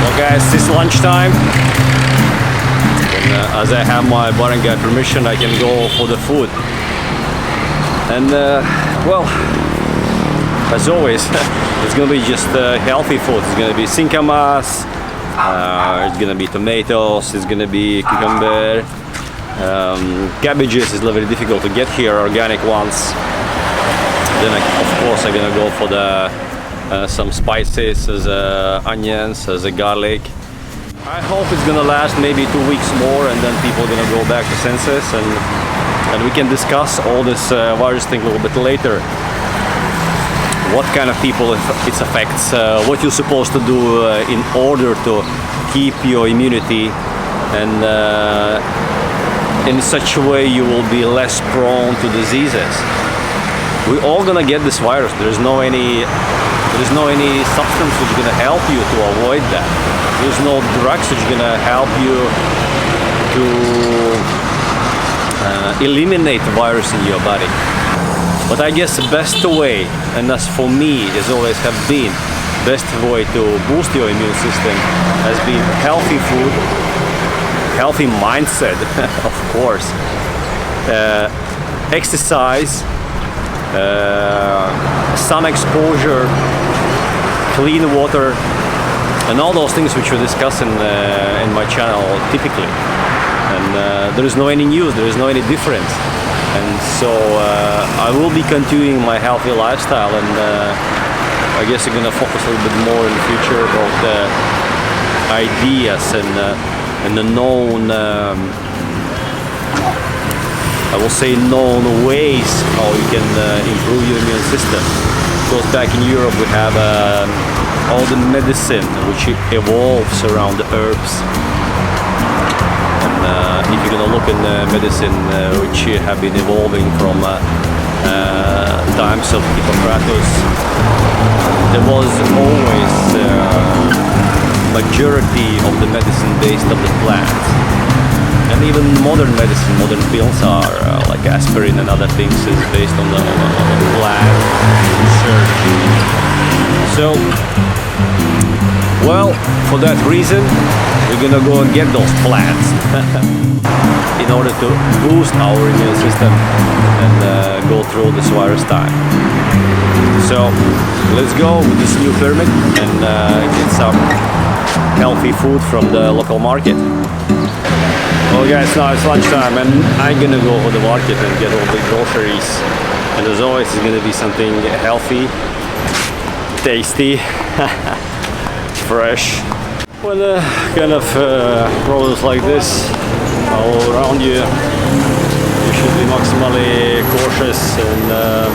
Well guys, it's lunchtime. And as I have my barangay permission, I can go for the food. And well, as always, it's gonna be just healthy food. It's gonna be sinkamas, it's gonna be tomatoes, it's gonna be cucumber, cabbages is very difficult to get here, organic ones. Then of course I'm gonna go for the some spices, as onions, as garlic. I hope it's gonna last maybe 2 weeks more, and then people are gonna go back to senses, and we can discuss all this virus thing a little bit later. What kind of people it affects, what you're supposed to do in order to keep your immunity, and in such a way you will be less prone to diseases. We're all gonna get this virus. There is no any substance which is gonna help you to avoid that. There's no drugs which is gonna help you to eliminate the virus in your body. But I guess the best way, and as for me is always have been, best way to boost your immune system has been healthy food, healthy mindset, of course, exercise, sun exposure, clean water, and all those things which we discuss in my channel typically. And there is no any news, there is no any difference. And so I will be continuing my healthy lifestyle, and I guess I'm gonna focus a little bit more in the future about the ideas and the known, I will say known ways how you can improve your immune system. Because back in Europe we have all the medicine which evolves around the herbs. If you're gonna look in medicine which have been evolving from times of Hippocrates, there was always majority of the medicine based on the plant. And even modern medicine, modern pills are like aspirin and other things is based on the plant research. So, well, for that reason, we're gonna go and get those plants in order to boost our immune system and go through this virus time. So let's go with this new permit and get some healthy food from the local market. Well guys, now it's lunchtime and I'm gonna go to the market and get all the groceries. And as always, it's gonna be something healthy, tasty, fresh. When kind of problems like this all around you, you should be maximally cautious and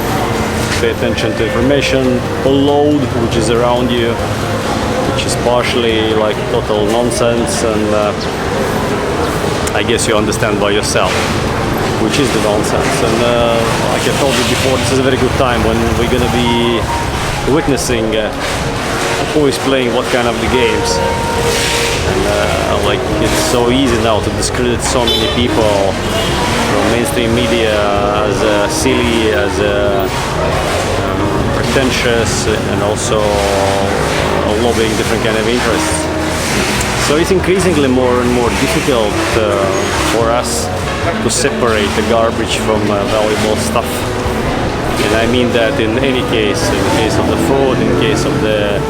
pay attention to information, load which is around you, which is partially like total nonsense, and I guess you understand by yourself which is the nonsense. And like I told you before, this is a very good time when we're gonna be witnessing who is playing what kind of the games, and like it's so easy now to discredit so many people from mainstream media as silly, as pretentious, and also lobbying different kind of interests. So it's increasingly more and more difficult for us to separate the garbage from valuable stuff. And I mean that in any case, in the case of the food, in the case of the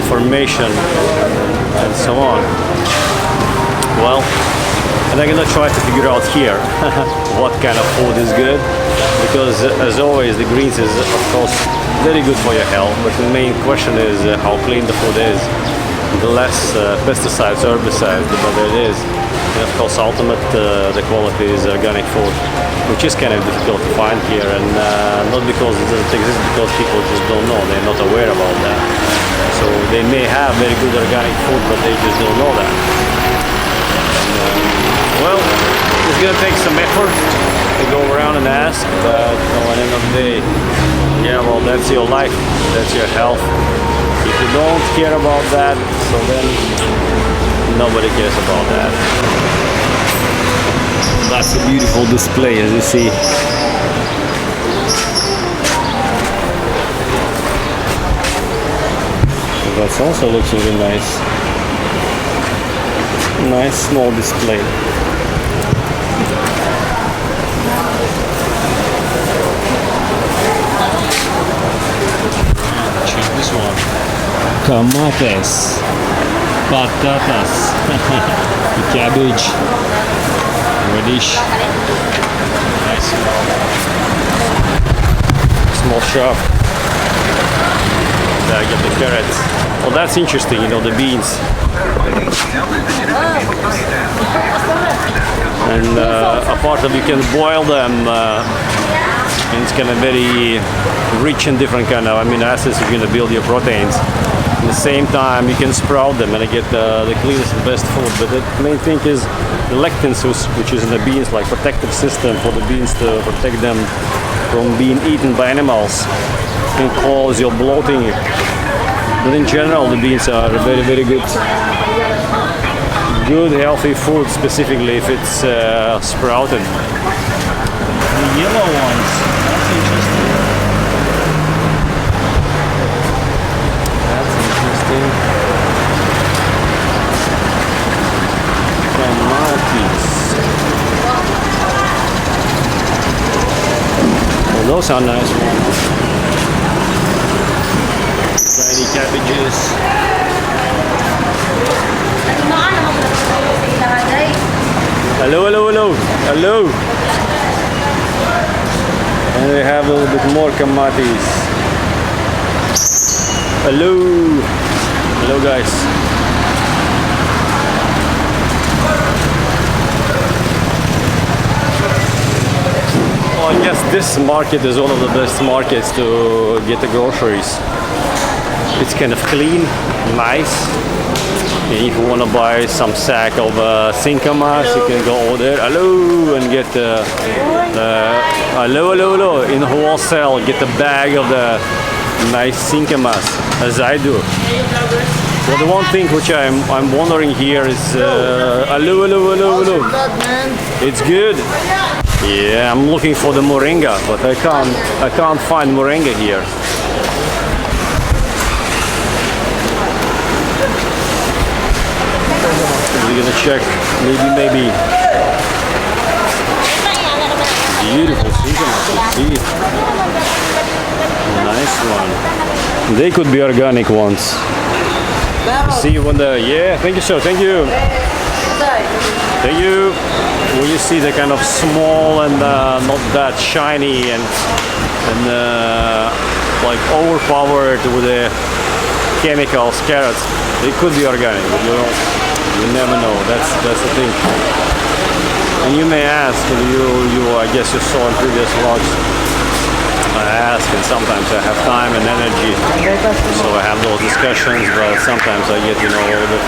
information, and so on. Well, and I'm gonna try to figure out here what kind of food is good, because as always the greens is of course very good for your health, but the main question is how clean the food is. The less pesticides, herbicides, the better it is. And of course ultimate the quality is organic food, which is kind of difficult to find here, and not because it doesn't exist, because people just don't know, they're not aware about that. So they may have very good organic food, but they just don't know that. And, well, it's gonna take some effort to go around and ask, but at the end of the day, yeah, well, that's your life, that's your health. If you don't care about that, so then nobody cares about that. That's a beautiful display, as you see. That also looks really nice. Nice small display. Check this one. Tomates, patatas, cabbage, radish. Nice. Small shop. There I get the carrots. Well, that's interesting, you know, the beans. And apart of you can boil them, and it's kind of very rich and different kind of amino acids. You're going to build your proteins. At the same time, you can sprout them and get the cleanest and best food. But the main thing is the lectins, which is in the beans, like protective system for the beans to protect them from being eaten by animals. Can cause your bloating. But in general, the beans are very, very good. Good, healthy food, specifically if it's sprouted. The yellow ones, that's interesting. That's interesting. Tomatoes. Well, those are nice ones. Tiny cabbages. Hello, hello, hello, hello. And we have a little bit more kamatis. Hello, hello guys. Well, I guess this market is one of the best markets to get the groceries. It's kind of clean, nice. And if you want to buy some sack of sinkamas, you can go over there, hello, and get hello, hello, hello, in wholesale, get a bag of the nice sinkamas, as I do. Well, the one thing which I'm wondering here is, hello, hello, hello, hello. It's good. Yeah, I'm looking for the moringa, but I can't find moringa here. We're gonna check, maybe. Beautiful sinkamas, see. Nice one. They could be organic ones. See when yeah, thank you sir, thank you. Thank you. When you see the kind of small and not that shiny and like overpowered with the chemicals carrots, they could be organic, but you never know. That's the thing. And you may ask, I guess you saw in previous vlogs, I ask, and sometimes I have time and energy, so I have those discussions, but sometimes I get, a little bit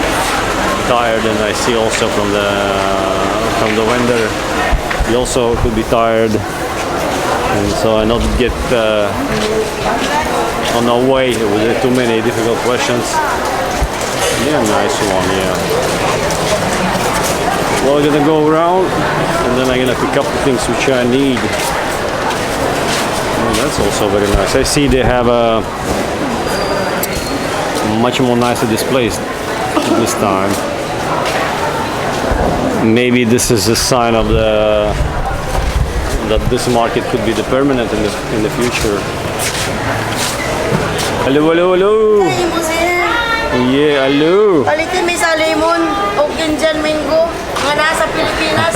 tired, and I see also from the vendor, he also could be tired, and so I not get on our way with too many difficult questions. Yeah, nice one, yeah. Well, I'm gonna go around and then I'm gonna pick up the things which I need. Oh, that's also very nice. I see they have a much more nicer displays this time. Maybe this is a sign of that this market could be the permanent in the future. Hello, hello, hello. Yeah, hello. Palitin mo sa lemon o ginjan mango nga nasa Pilipinas.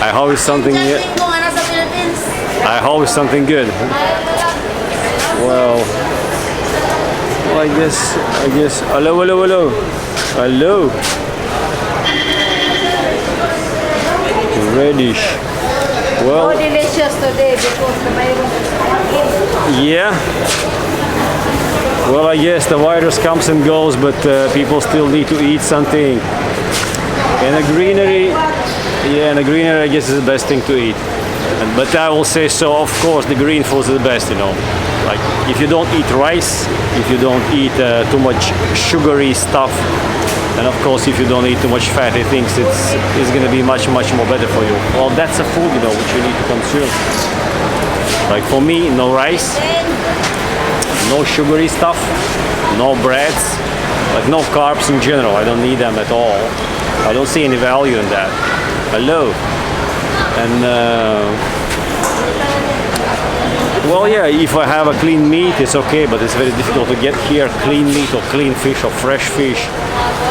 I hope it's something. Ginjan mango nga nasa Philippines. I hope it's something good. Well, I guess. Hello, hello, hello, hello. Radish. Well. So delicious today because the mayroon. Yeah. Well, I guess the virus comes and goes, but people still need to eat something. And the greenery, I guess is the best thing to eat. But I will say so, of course, the green foods are the best, Like, if you don't eat rice, if you don't eat too much sugary stuff, and of course, if you don't eat too much fatty things, it's going to be much, much more better for you. Well, that's a food, which you need to consume. Like for me, no rice. No sugary stuff, no breads, like no carbs in general. I don't need them at all. I don't see any value in that. Hello. And well, yeah, if I have a clean meat, it's okay, but it's very difficult to get here clean meat or clean fish or fresh fish.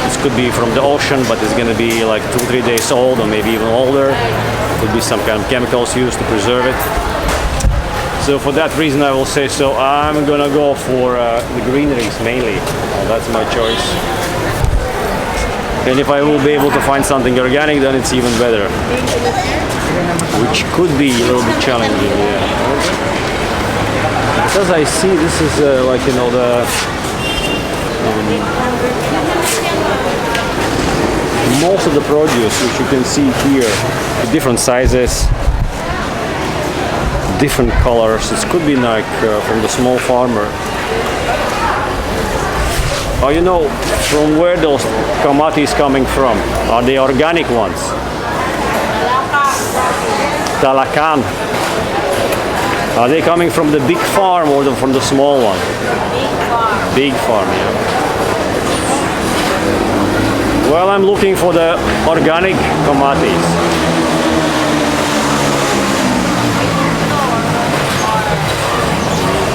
This could be from the ocean, but it's gonna be like 2-3 days old or maybe even older. Could be some kind of chemicals used to preserve it. So for that reason, I will say so. I'm gonna go for the greeneries mainly. That's my choice. And if I will be able to find something organic, then it's even better. Which could be a little bit challenging, yeah. Because I see this is like, you know, the most of the produce, which you can see here, different sizes, different colors. It could be like from the small farmer. Oh, you know, from where those kamatis coming from? Are they organic ones? Talakan. Are they coming from the big farm or from the small one? Big farm, yeah. Well, I'm looking for the organic kamatis.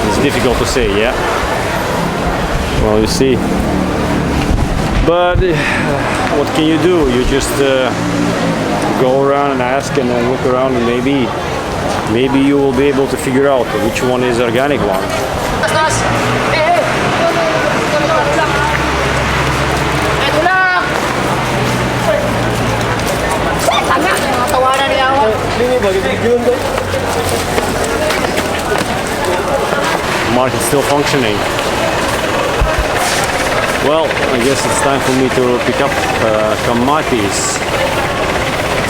It's difficult to say, yeah. Well, you see. But what can you do? You just go around and ask and then look around, and maybe you will be able to figure out which one is organic one. Market's still functioning. Well, I guess it's time for me to pick up kamatis.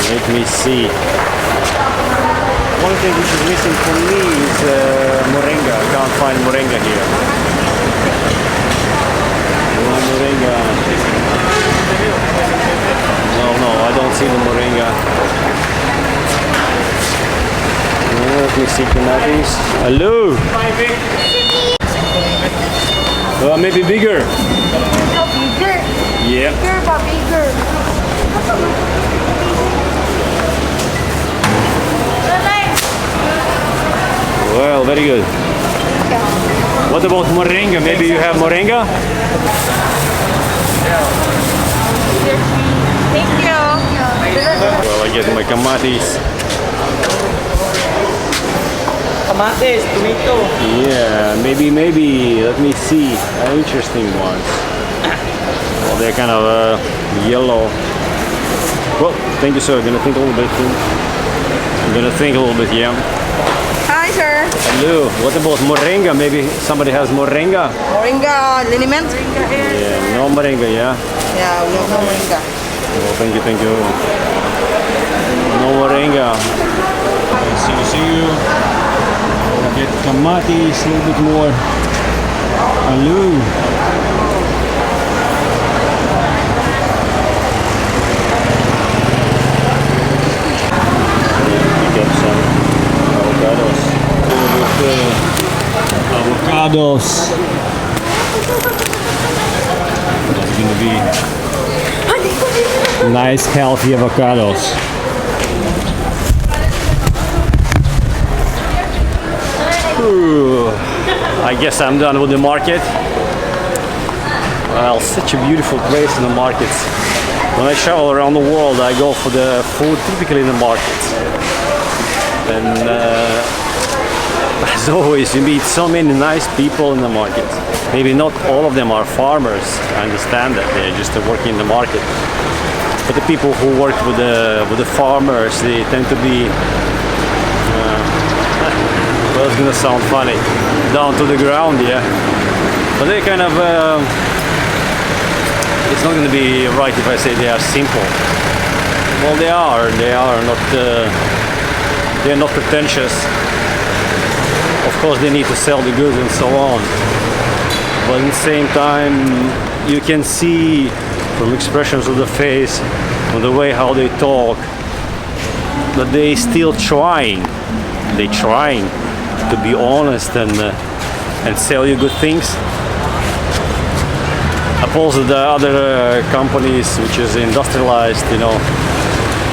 Let me see. One thing which is missing for me is moringa. I can't find moringa here. No moringa. No, I don't see the moringa. Let me see kamatis. Hello. Maybe bigger. Bigger. Yeah. Bigger, but bigger. Well, very good. What about moringa? Maybe you have moringa? Thank you. Well, I get my kamatis. Tomates, tomato. Yeah, maybe. Let me see. Interesting ones. Well, they're kind of yellow. Well, thank you, sir. I'm gonna think a little bit. Yeah. Hi, sir. Hello. What about moringa? Maybe somebody has moringa? Moringa liniment? Yeah, no moringa, yeah? Yeah, we have no moringa. Well, thank you. No moringa. See you. Get kamatis, a little bit more. Hello. Pick up some avocados. Avocados. That's gonna be nice, healthy avocados. I guess I'm done with the market. Well, such a beautiful place in the markets. When I travel around the world, I go for the food typically in the markets. And as always, you meet so many nice people in the markets. Maybe not all of them are farmers. I understand that they're just working in the market. But the people who work with the farmers, they tend to be well, it's gonna sound funny, down to the ground, yeah. But they kind of, it's not gonna be right if I say they are simple. Well, they are not, they're not pretentious. Of course, they need to sell the goods and so on. But at the same time, you can see from expressions of the face, from the way how they talk, that they still trying. They're trying to be honest and sell you good things. opposed to the other companies, which is industrialized,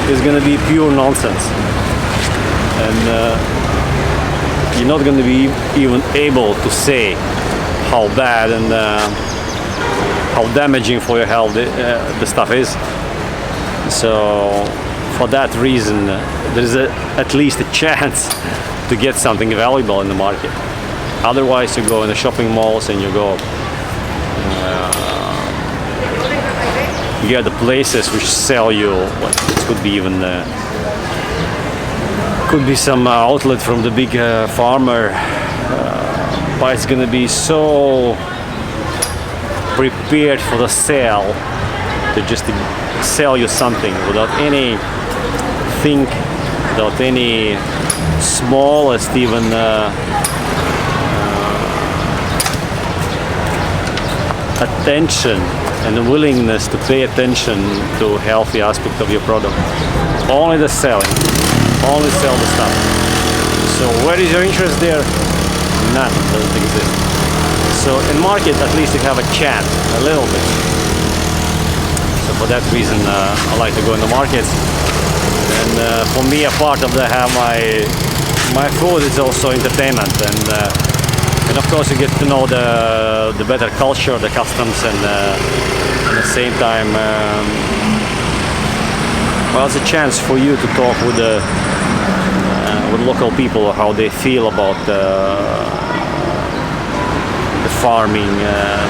is going to be pure nonsense. And you're not going to be even able to say how bad and how damaging for your health the stuff is. So for that reason, there's at least a chance to get something valuable in the market. Otherwise, you go in the shopping malls and you go you are the places which sell you, it could be even could be some outlet from the big farmer, but it's gonna be so prepared for the sale to just sell you something without any think, without any smallest even attention and willingness to pay attention to healthy aspect of your product. Only the selling, only sell the stuff. So where is your interest there? None, doesn't exist. So in market at least you have a chance, a little bit. So for that reason I like to go in the markets. And for me, a part of my food is also entertainment, and of course you get to know the better culture, the customs, and at the same time, well, it's a chance for you to talk with local people, how they feel about the farming,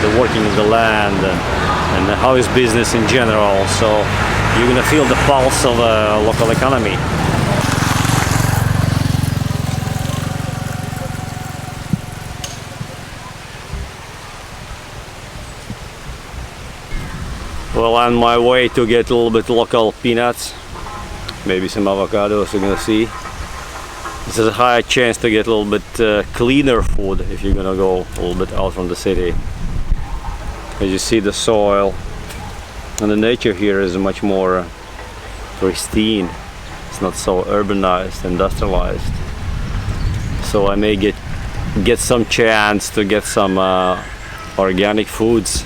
the working of the land, and how is business in general. So you're gonna feel the pulse of a local economy. Well, on my way to get a little bit local peanuts, maybe some avocados, you're gonna see. This is a high chance to get a little bit cleaner food if you're gonna go a little bit out from the city. As you see, the soil and the nature here is much more pristine. It's not so urbanized, industrialized. So I may get some chance to get some organic foods.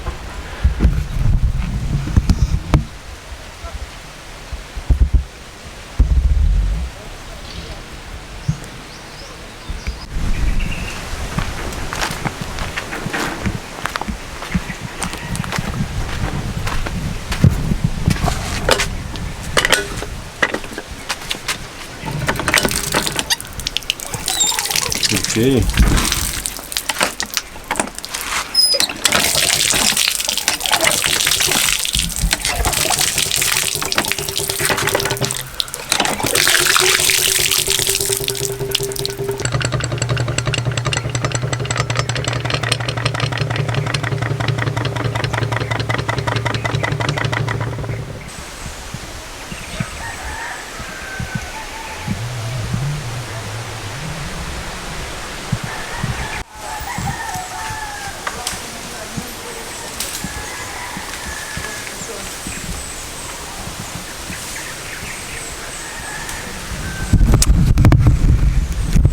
Okay.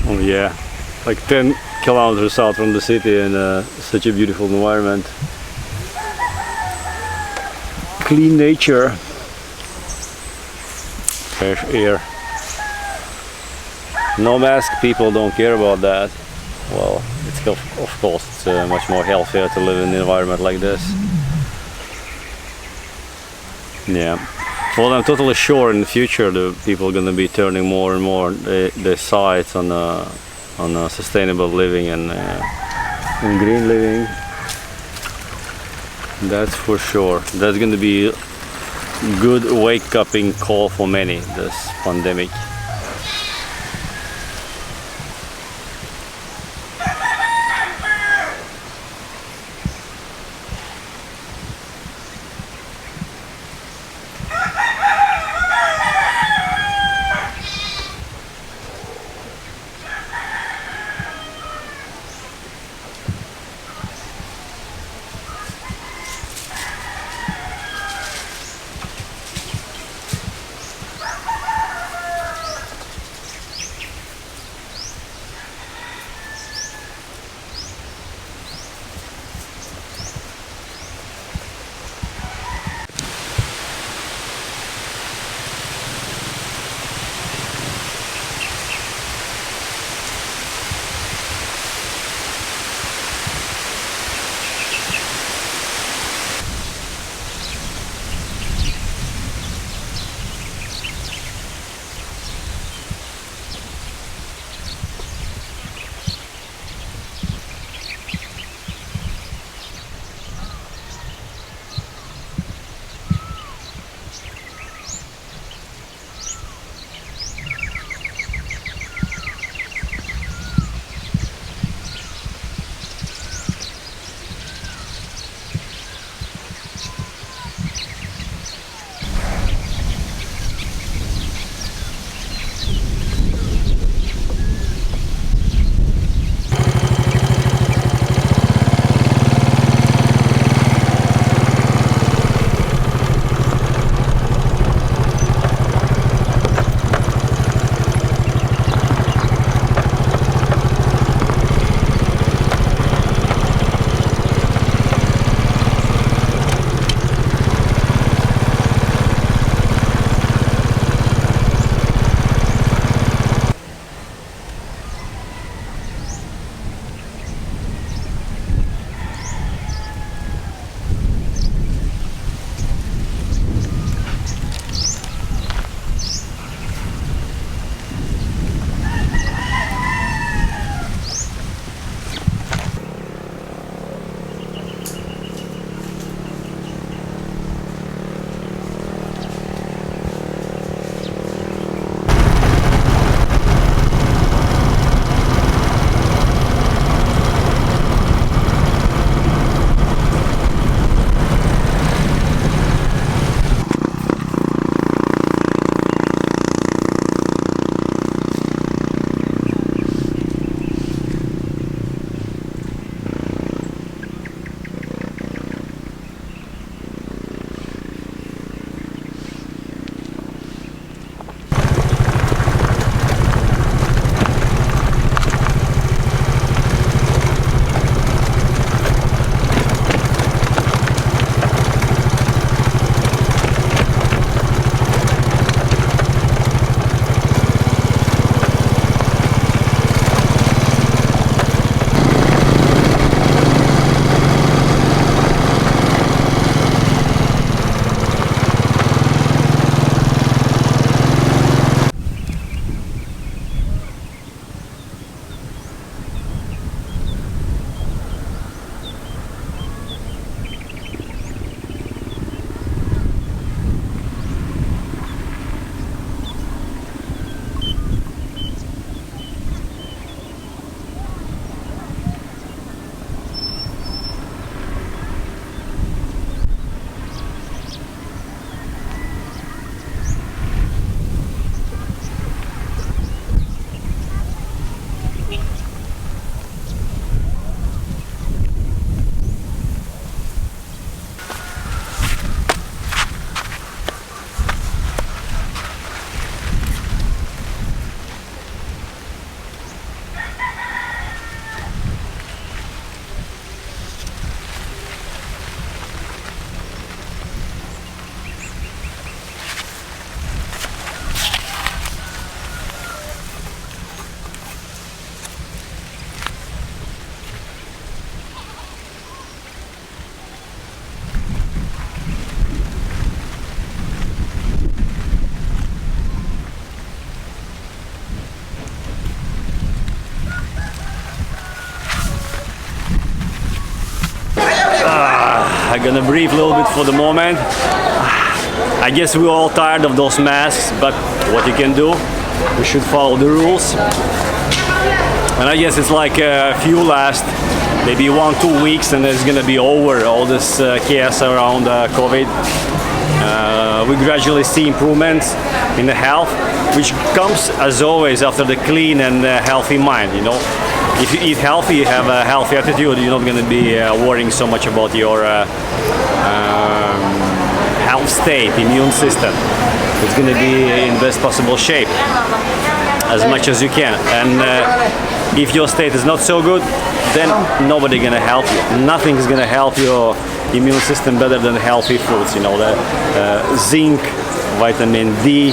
Oh yeah, like 10 kilometers out from the city, and such a beautiful environment. Clean nature, fresh air. No mask, people don't care about that. Well, it's of course it's much more healthier to live in an environment like this. Yeah. Well, I'm totally sure in the future the people are going to be turning more and more their sights on sustainable living and green living. That's for sure. That's going to be a good wake-up call for many, this pandemic. I'm gonna breathe a little bit for the moment. I guess we're all tired of those masks, but what you can do, we should follow the rules. And I guess it's like a few last maybe 1-2 weeks, and it's gonna be over all this chaos around COVID. We gradually see improvements in the health, which comes as always after the clean and healthy mind. You know, if you eat healthy, you have a healthy attitude, you're not gonna be worrying so much about your health state, immune system. It's gonna be in best possible shape as much as you can. And if your state is not so good, then nobody gonna help you. Nothing is gonna help your immune system better than healthy foods. You know, the zinc, vitamin D,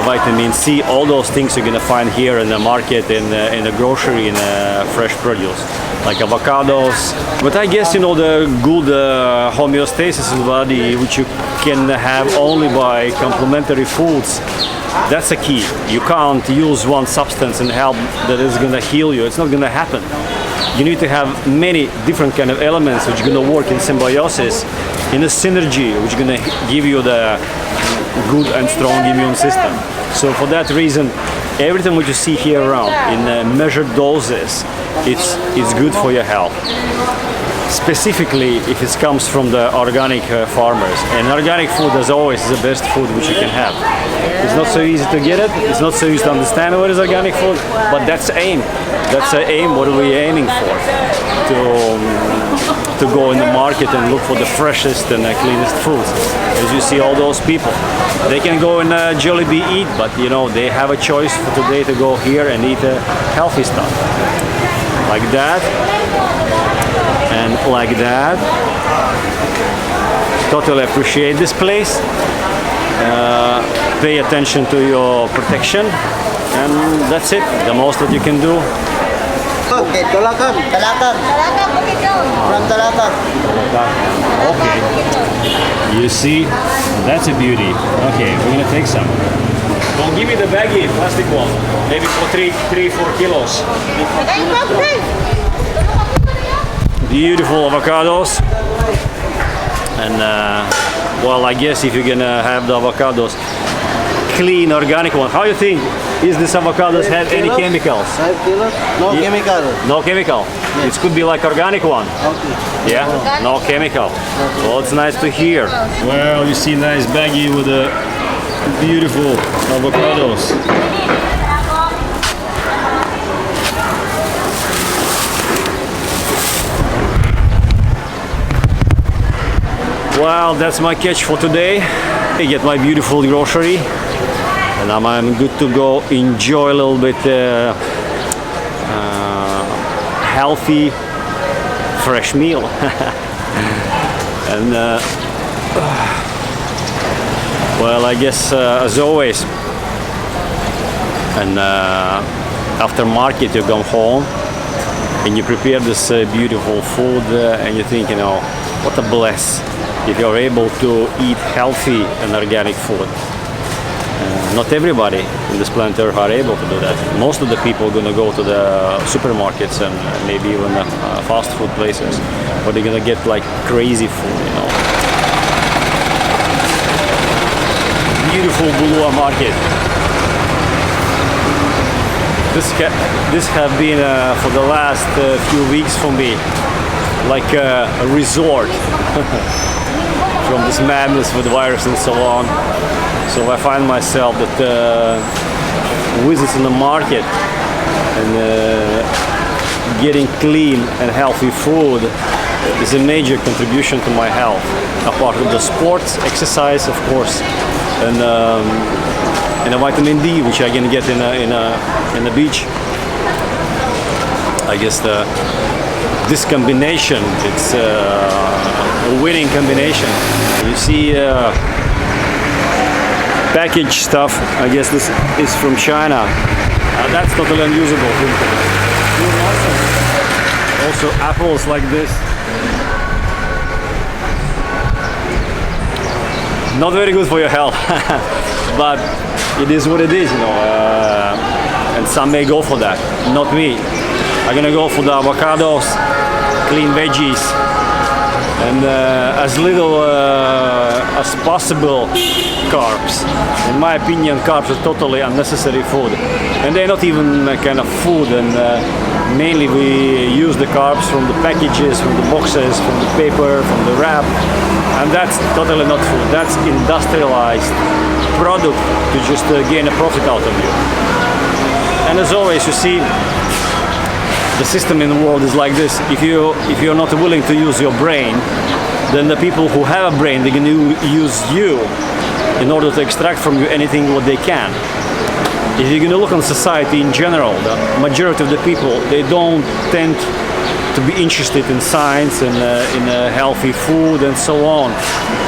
vitamin C, all those things you're gonna find here in the market, in the grocery, in fresh produce, like avocados. But I guess, you know, the good homeostasis in the body, which you can have only by complementary foods, that's a key. You can't use one substance and help that is gonna heal you. It's not gonna happen. You need to have many different kind of elements which are gonna work in symbiosis, in a synergy, which is gonna give you the good and strong immune system. So for that reason, everything what you see here around in measured doses, it's good for your health. Specifically if it comes from the organic farmers. And organic food, as always, is the best food which you can have. It's not so easy to get it, it's not so easy to understand what is organic food, but that's the aim. That's the aim, what are we aiming for? To go in the market and look for the freshest and cleanest foods. As you see all those people, they can go and Jollibee eat, but you know, they have a choice for today to go here and eat healthy stuff. Like that. And like that. Totally appreciate this place. Pay attention to your protection, and that's it. The most that you can do. Okay, Talakag. Talakag. Talakag, Bukidnon. From Talakag. Okay. You see, that's a beauty. Okay, we're gonna take some. Well, give me the baggie, plastic one. Maybe for 3-4 kilos. Beautiful avocados. And well, I guess if you're gonna have the avocados, clean organic one. How do you think? Is this avocados have any chemicals? 5 kilos? No chemical. No chemical. It could be like organic one. Okay. Yeah, no chemical. Well, it's nice to hear. Well, you see nice baggie with the beautiful avocados. Well, that's my catch for today. I get my beautiful grocery, and I'm good to go enjoy a little bit healthy, fresh meal. And well, I guess as always, and after market you come home and you prepare this beautiful food, and you think, you know, what a bless if you're able to eat healthy and organic food. Not everybody in this planet Earth are able to do that. Most of the people are gonna go to the supermarkets and maybe even fast food places, where they're gonna get like crazy food, you know. Beautiful Bulua market. This have been for the last few weeks for me like a resort from this madness with the virus and so on. So I find myself that visits in the market and getting clean and healthy food is a major contribution to my health. Apart from the sports, exercise, of course, and a vitamin D, which I can get in the beach. I guess this combination, it's a winning combination. You see packaged stuff, I guess this is from China. That's totally unusable. Also apples like this. Not very good for your health, but it is what it is, you know. And some may go for that, not me. I'm gonna go for the avocados, clean veggies, and as little as possible carbs. In my opinion, carbs are totally unnecessary food, and they're not even kind of food. And mainly we use the carbs from the packages, from the boxes, from the paper, from the wrap, and that's totally not food. That's industrialized product to just gain a profit out of you. And as always, you see, the system in the world is like this. If you're not willing to use your brain, then the people who have a brain, they're going to use you in order to extract from you anything what they can. If you're going to look on society in general, the majority of the people, they don't tend to be interested in science and in healthy food and so on,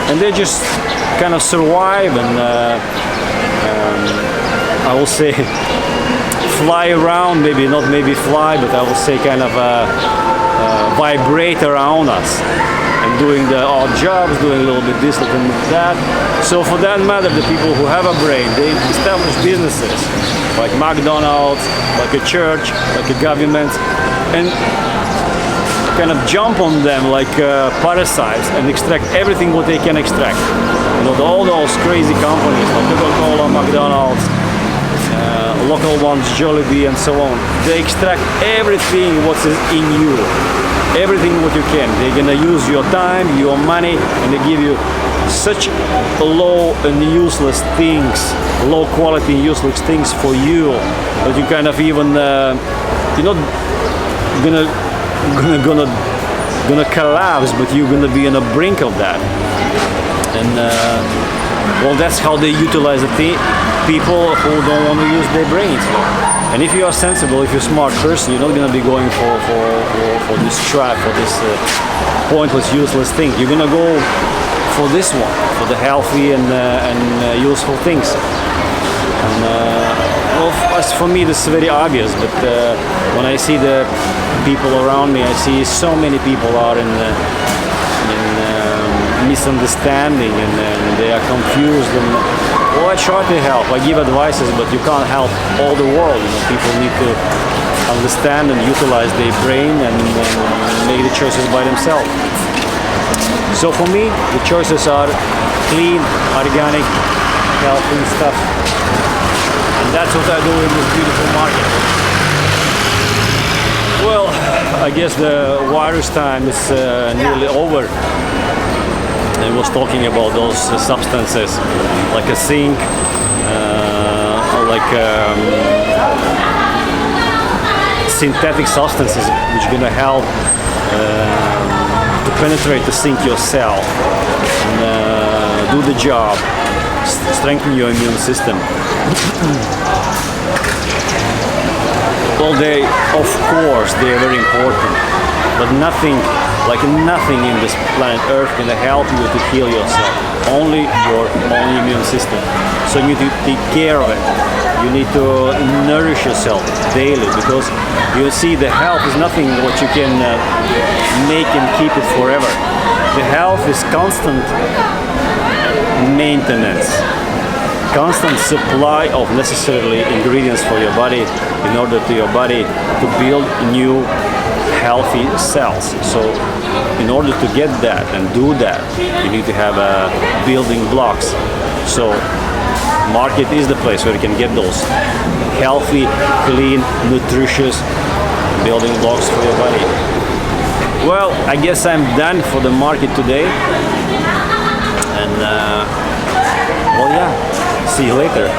and they just kind of survive and I will say fly around, maybe not maybe fly, but I will say kind of vibrate around us and doing the odd jobs, doing a little bit this, a little bit that. So for that matter, the people who have a brain, they establish businesses like McDonald's, like a church, like a government, and kind of jump on them like parasites and extract everything what they can extract. You know, all those crazy companies like Coca-Cola, McDonald's, local ones, Jollibee and so on. They extract everything what's in you, everything what you can. They're gonna use your time, your money, and they give you such low and useless things, low quality and useless things for you that you kind of even you're not gonna collapse, but you're gonna be on the brink of that. And well, that's how they utilize the people who don't want to use their brains. And if you are sensible, if you're a smart person, you're not gonna be going for this trap, for this pointless, useless thing. You're gonna go for this one, for the healthy and useful things. And well, as for me, this is very obvious. But when I see the people around me, I see so many people are in misunderstanding and they are confused. And well, I try to help. I give advices, but you can't help all the world. You know, people need to understand and utilize their brain and make the choices by themselves. So for me, the choices are clean, organic, healthy stuff. And that's what I do in this beautiful market. Well, I guess the virus time is nearly over. I was talking about those substances like a zinc, like synthetic substances which are going to help to penetrate the zinc your cell and do the job, strengthen your immune system. Well, they, of course, they are very important, but nothing in this planet Earth can help you to heal yourself. Only your own immune system. So you need to take care of it. You need to nourish yourself daily, because you see, the health is nothing what you can make and keep it forever. The health is constant maintenance, constant supply of necessary ingredients for your body in order to your body to build new healthy cells. So in order to get that and do that, you need to have building blocks. So market is the place where you can get those healthy, clean, nutritious building blocks for your body. Well, I guess I'm done for the market today. And well, yeah, see you later.